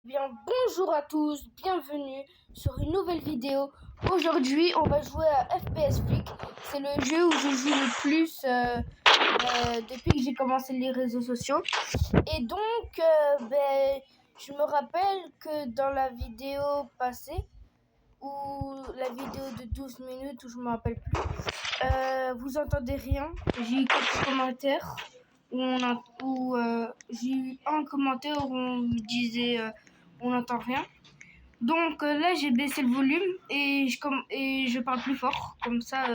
Bien, bonjour à tous, bienvenue sur une nouvelle vidéo. Aujourd'hui, on va jouer à FPS Flick. C'est le jeu où je joue le plus depuis que j'ai commencé les réseaux sociaux. Et donc, je me rappelle que dans la vidéo passée, ou la vidéo de 12 minutes, où je me rappelle plus, vous entendez rien. J'ai eu quelques commentaires où j'ai eu un commentaire où on me disait on n'entend rien. Donc là j'ai baissé le volume et je parle plus fort. Comme ça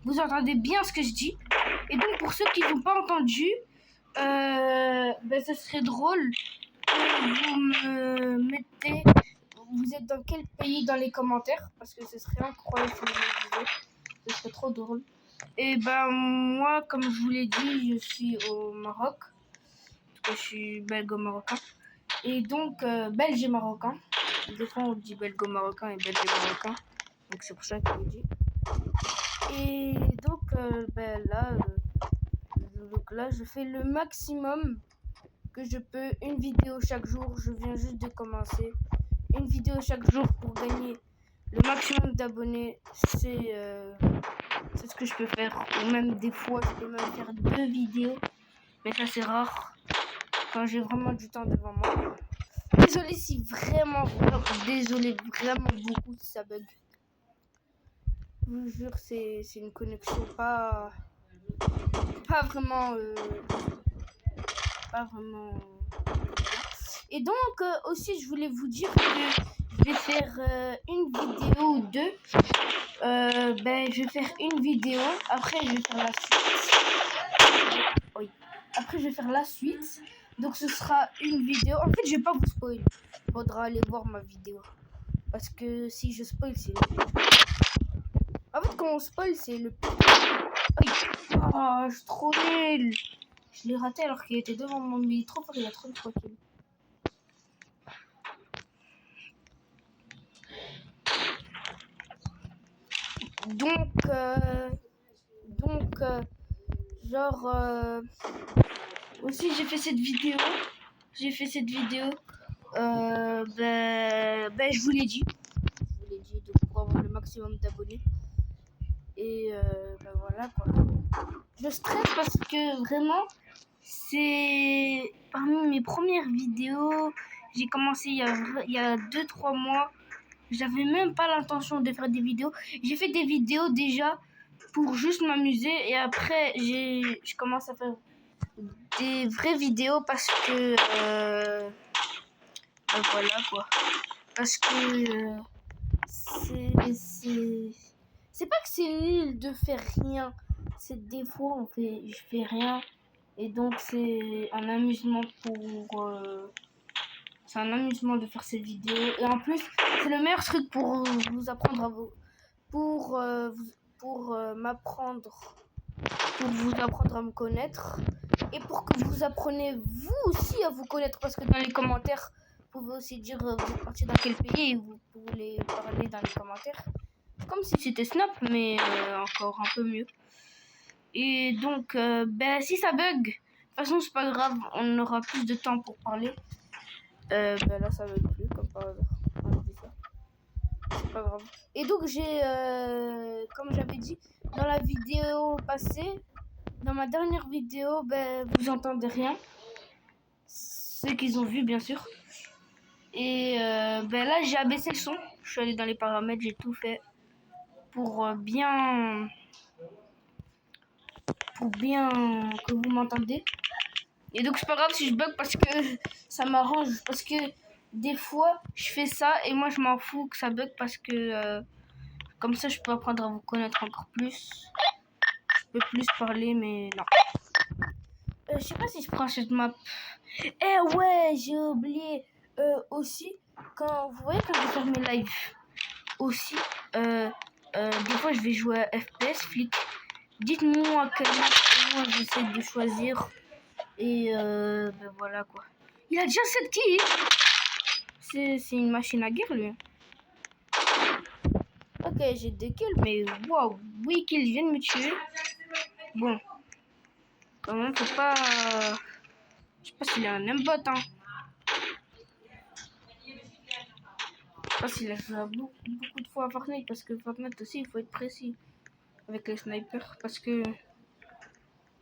vous entendez bien ce que je dis. Et donc pour ceux qui n'ont pas entendu, ce serait drôle que vous me mettez vous êtes dans quel pays dans les commentaires, parce que ce serait incroyable si vous me disiez. Ce serait trop drôle. Et moi, comme je vous l'ai dit, je suis au Maroc. En tout cas, je suis belgo-marocain. Et donc, belge et marocain. Des fois, on dit belgo-marocain et belge et marocain. Donc, c'est pour ça que je vous dis. Et donc, là, je fais le maximum que je peux. Une vidéo chaque jour. Je viens juste de commencer. Une vidéo chaque jour pour gagner le maximum d'abonnés. C'est ce que je peux faire. Ou même des fois, je peux même faire 2 vidéos. Mais ça, c'est rare. Quand j'ai vraiment du temps devant moi. Désolé si désolé vraiment beaucoup si ça bug. Je vous jure, c'est une connexion pas vraiment Et donc aussi je voulais vous dire que je vais faire une vidéo ou deux. Je vais faire une vidéo, après je vais faire la suite. Oui. Après je vais faire la suite. Donc ce sera une vidéo. En fait je vais pas vous spoiler. Faudra aller voir ma vidéo. Parce que si je spoil c'est le pire. En fait quand on spoil c'est le pire. Oui. Oh, je suis trop nul. Je l'ai raté alors qu'il était devant moi. Mais il est trop fort, il a 33 kills. Aussi j'ai fait cette vidéo. Je vous l'ai dit. Donc pour avoir le maximum d'abonnés. Et voilà quoi. Je stresse parce que vraiment c'est parmi mes premières vidéos. J'ai commencé il y a 2-3 mois. J'avais même pas l'intention de faire des vidéos. J'ai fait des vidéos déjà pour juste m'amuser. Et après, je commence à faire des vraies vidéos parce que... voilà quoi. Parce que c'est pas que c'est nul de faire rien. C'est des fois, je fais rien. Et donc, c'est un amusement c'est un amusement de faire cette vidéo. Et en plus, c'est le meilleur truc pour vous apprendre à vous... m'apprendre... Pour vous apprendre à me connaître. Et pour que vous appreniez vous aussi à vous connaître. Parce que dans les commentaires, vous pouvez aussi dire vous êtes parti dans quel pays et vous pouvez parler dans les commentaires. Comme si c'était Snap, mais encore un peu mieux. Et donc, si ça bug, de toute façon, c'est pas grave, on aura plus de temps pour parler. Là, ça bug plus, comme par hasard. C'est pas grave. Et donc, comme j'avais dit, dans la vidéo passée, dans ma dernière vidéo, vous entendez rien. Ceux qu'ils ont vu, bien sûr. Et là, j'ai abaissé le son. Je suis allé dans les paramètres, j'ai tout fait pour bien que vous m'entendez. Et donc c'est pas grave si je bug parce que ça m'arrange. Parce que des fois je fais ça et moi je m'en fous que ça bug parce que comme ça je peux apprendre à vous connaître encore plus. Je peux plus parler mais non. Je sais pas si je prends cette map. Eh ouais, j'ai oublié aussi quand vous voyez quand je vais faire mes lives aussi des fois je vais jouer à FPS Flick. Dites-moi quelle map moi j'essaie de choisir. Et voilà quoi. Il a déjà 7 kills. C'est une machine à guerre lui. Ok, j'ai 2 kills, mais waouh, 8 kills, il vient de me tuer. Bon. Quand même, faut pas... Je sais pas s'il a un aimbot, hein. pense qu'il a joué beaucoup de fois à Fortnite, parce que Fortnite aussi, il faut être précis avec les snipers, parce que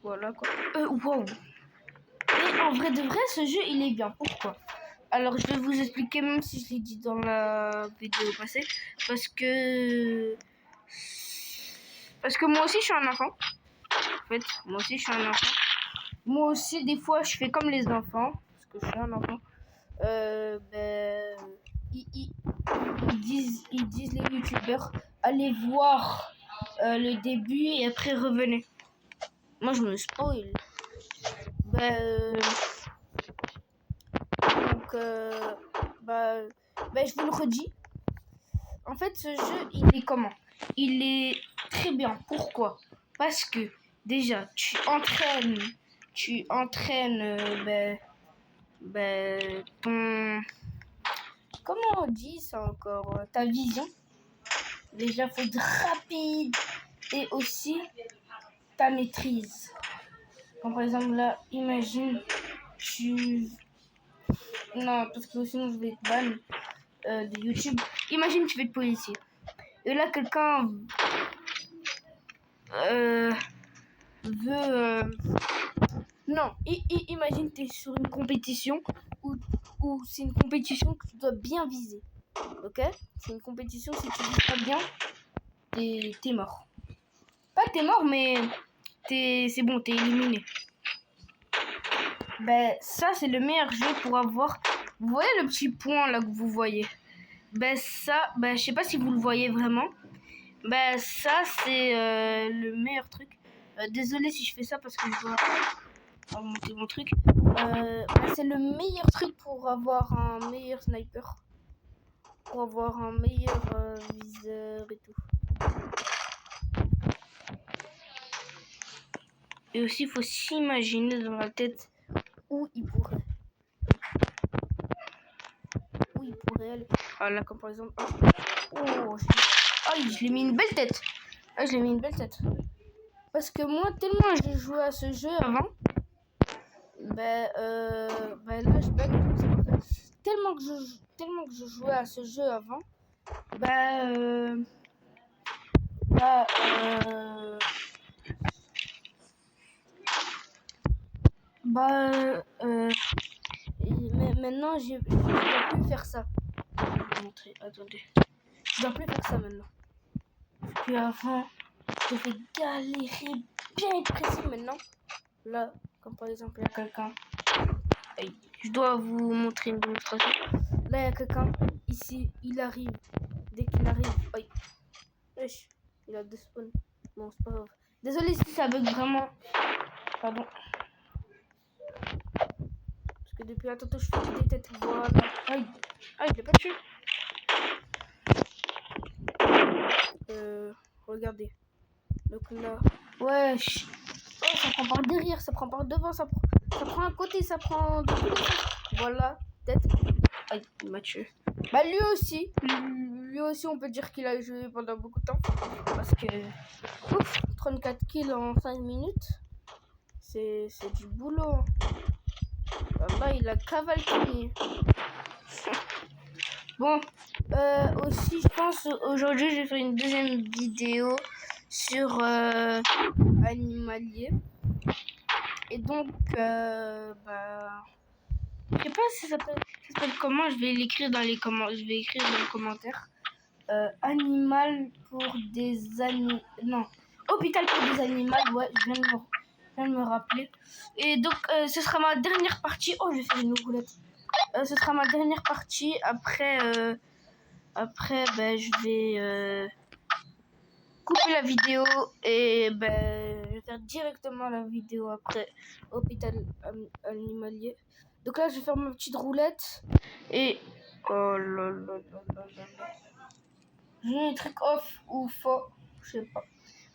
voilà quoi. Wow. Et en vrai de vrai, ce jeu, il est bien. Pourquoi? Alors, je vais vous expliquer, même si je l'ai dit dans la vidéo passée, parce que moi aussi, je suis un enfant. En fait, moi aussi, je suis un enfant. Moi aussi, des fois, je fais comme les enfants, parce que je suis un enfant. Ils disent les youtubeurs, allez voir le début et après revenez. Moi, je me spoil. Donc, je vous le redis. En fait, ce jeu, il est comment? Il est très bien. Pourquoi? Parce que déjà, tu entraînes ton... Comment on dit ça encore? Ta vision. Déjà, faut être rapide et aussi ta maîtrise. Comme par exemple là, imagine tu... Non, parce que sinon je vais être ban de YouTube. Imagine tu veux être policier. Et là, quelqu'un veut... Non, imagine tu es sur une compétition où c'est une compétition que tu dois bien viser. Ok? C'est une compétition, si tu vises pas bien, t'es mort. Pas t'es mort, mais c'est bon, t'es éliminé. Ça, c'est le meilleur jeu pour avoir... Vous voyez le petit point là que vous voyez? Ça, je sais pas si vous le voyez vraiment. Ça, c'est le meilleur truc. Désolé si je fais ça parce que je dois remonter mon truc. C'est le meilleur truc pour avoir un meilleur sniper. Pour avoir un meilleur viseur et tout. Et aussi, il faut s'imaginer dans la tête où il pourrait aller. Ah là, comme par exemple... Oh, je l'ai mis une belle tête. Ah, je l'ai mis une belle tête. Parce que moi, tellement j'ai joué à ce jeu avant, là, je bug. Tellement que je jouais à ce jeu avant, mais maintenant, je dois plus faire ça. Je vais vous montrer, attendez. Je dois plus faire ça maintenant. Puis avant, je devais galérer, bien être précis maintenant. Là, comme par exemple, il y a quelqu'un. Je dois vous montrer une démonstration. Là, il y a quelqu'un. Ici, il arrive. Dès qu'il arrive, wesh, il a deux spawns. Bon, c'est pas grave. Désolé si ça bug vraiment. Pardon. Parce que depuis tantôt, je fais des têtes. Voilà. Aïe, je l'ai pas tué. Regardez. Donc là, wesh. Oh, ça prend par derrière, ça prend par devant, ça prend à côté, ça prend de tous les côtés. Voilà, tête. Aïe, il m'a tué. Lui aussi, on peut dire qu'il a joué pendant beaucoup de temps. Parce que, 34 kills en 5 minutes, c'est du boulot. Là, il a cavalqué. Bon, aussi, je pense, aujourd'hui, je vais faire une deuxième vidéo sur animalier. Et donc, je sais pas si ça s'appelle comment, je vais l'écrire dans les commentaires. Animal pour des animaux. Non, hôpital pour des animaux. Ouais, je viens de me rappeler. Et donc, ce sera ma dernière partie. Oh, je vais faire une roulette. Ce sera ma dernière partie. Après, je vais couper la vidéo et je vais faire directement la vidéo après hôpital animalier. Donc là, je vais faire ma petite roulette et oh là là là là là là. J'ai un truc off ou faux, je sais pas.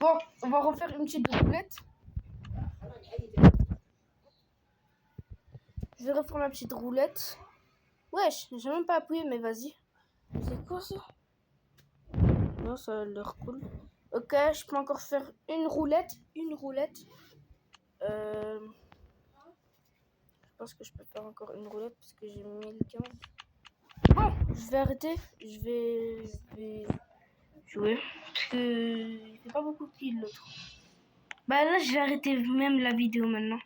Bon, on va refaire une petite roulette. Je vais refaire ma petite roulette. Wesh, j'ai même pas appuyé, mais vas-y. C'est quoi ça? Non, ça a l'air cool. Ok, je peux encore faire une roulette. Je pense que je peux faire encore une roulette parce que j'ai 1015. Bon, je je vais arrêter. Je vais jouer. Parce que il fait pas beaucoup de kills l'autre. Bah là, je vais arrêter même la vidéo maintenant.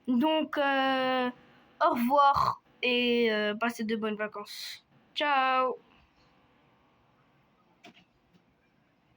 Donc, au revoir et passez de bonnes vacances. Ciao!